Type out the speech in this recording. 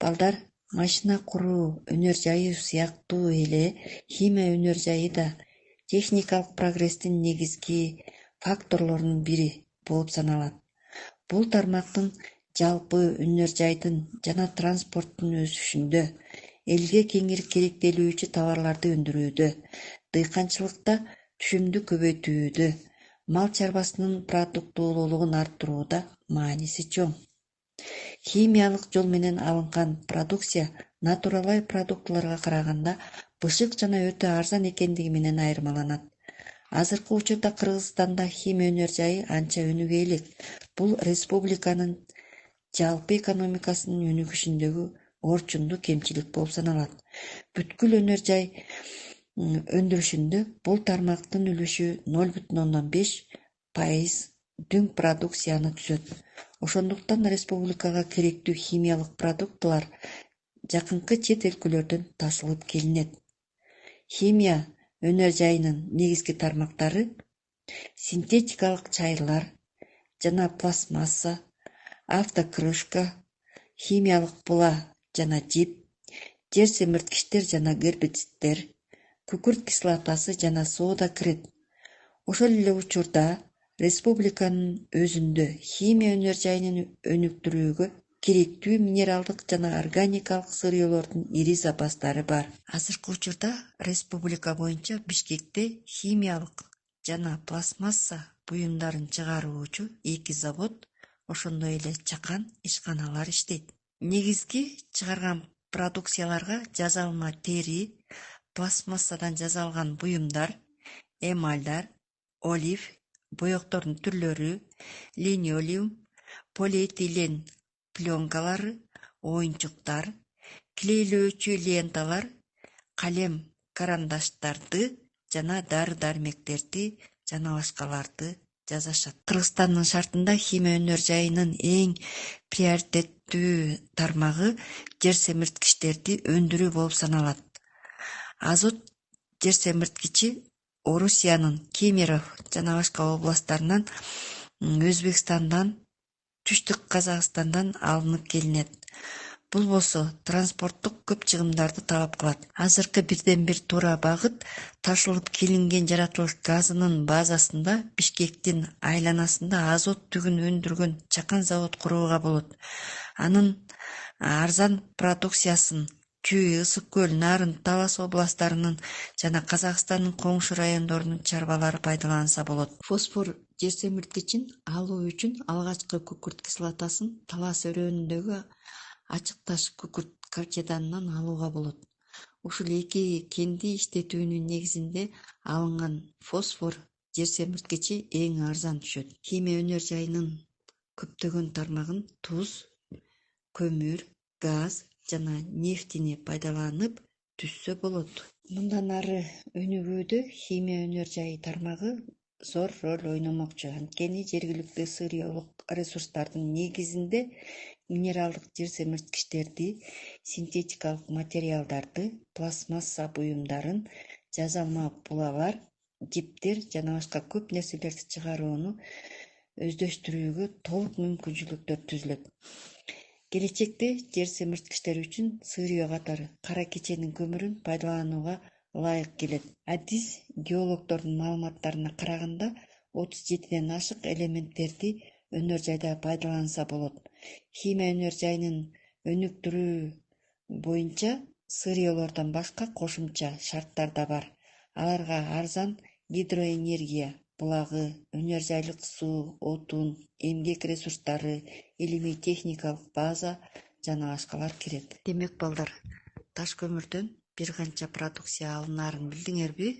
Балдар машина куруу өнөр жайы сыяктуу эле химия өнөр жайы да техникалык прогресстин негизги факторлорунун бири болуп саналат. Бул тармактын жалпы өнөр жайдын жана транспорттун өсүшүндө, элге кеңири керектелүүчү товарларды өндүрүүдө, дыйканчылыкта түшүмдү көбөйтүүдө, мал чарбасынын продуктуулуулугун арттырууда мааниси чоң. Химиялык жол менен алынган продукция натуралай продуктыларга караганда бышык жана өтө арзан экендиги менен айырмаланат. Азыркы учурда Кыргызстанда химия өнөр жайы анча өнүгө элек. Бул республиканын жалпы экономикасынын өнүгүшүндөгү орчундуу кемчилик болуп саналат. Бүткүл өнөр жай өндүрүшүндө бул тармактын үлүшү 0,5% дүң продукцияны түзөт. Ошондуктан республикага керектүү химиялык продуктылар жакынкы чет өлкөлөрдөн ташылып келинет. Химия өнөр жайынын негизги тармактары синтетикалык чайырлар жана пластмасса, автокрышка, химиялык була жана жип, жер семирткичтер жана гербицидтер, күкүрт кислотасы жана сода кирет. Ошол эле учурда республиканын өзүндө химия өнөр жайын өнүктүрүүгө керектүү минералдык жана органикалык сырьёолордун ири запастары бар. Азыркы учурда республика боюнча Бишкекте химиялык жана пластмасса буюмдарын чыгаруучу 2 завод, ошондой эле чакан ишканалар иштейт. Негизги чыгарган продукцияларга жасалма тери, пластмассадан жасалган буюмдар, эмальдар, олиф, боектордун түрлөрү, линолеум, полиэтилен пленкалары, оюнчуктар, клейлөөчү ленталар, калем карандаштарды жана дары-дармектерди жана башкаларды жасашат. Кыргызстандын шартында химия өнөр жайынын эң приоритеттүү тармагы жер семирткичтерди өндүрүү болуп саналат. Азот жер семирткичи Орусиянын Кемерово жана башка областтарынан, Өзбекстандан, Түштүк Казакстандан алынып келинет. Бул болсо транспорттук көп чыгымдарды талап кылат. Азыркы бирден бир туура багыт ташылып келинген жаратылыш газынын базасында Бишкектин айланасында азот түгүн өндүргөн чакан завод курууга болот. Анын арзан продукциясын Чүй, Ысык көл, Нарын, Талас областтарынын жана Казакстандын коңшу райондорунун чарбалары пайдаланса болот. Фосфор жер семирткичин алуу үчүн алгачкы күкүрт кислотасын Талас өрөөнүндөгү ачык таш күкүрт карчеданынан алууга болот. Ушул эки кенди иштетүүнүн негизинде алынган фосфор жер семирткичи эң арзан түшөт. Химия өнөр жайынын көптөгөн тармагын туз, көмүр, газ жана нефтини пайдаланып түзсө болот. Мындан ары өнүгүүдө химия өнөр жайы тармагы зор роль ойномокчу. Анткени жергиликтүү сырьёолук ресурстардын негизинде минералдык жер семирткичтерди, синтетикалык материалдарды, пластмасса буюмдарын, жасалма булалар, жиптер жана башка көп нерселерди чыгарууну өздөштүрүүгө толук мүмкүнчүлүктөр түзүлөт. Келечекте жер семирткичтер үчүн сырьё катары кара кеченин көмүрүн пайдаланууга ылайык келет. Адис геологдордун маалыматтарына караганда 37ден ашык элементтерди өнөр жайда пайдаланса болот. Химия өнөр жайынын өнүктүрүү боюнча сырьёолордон башка кошумча шарттар да бар. Аларга арзан гидроэнергия булагы, өнөр жайлык суу, отун, эмгек ресурстары, илимий техникалык база жана башкалар кирет. Демек балдар, таш көмүрдөн бир канча продукция алынаарын билдиңерби?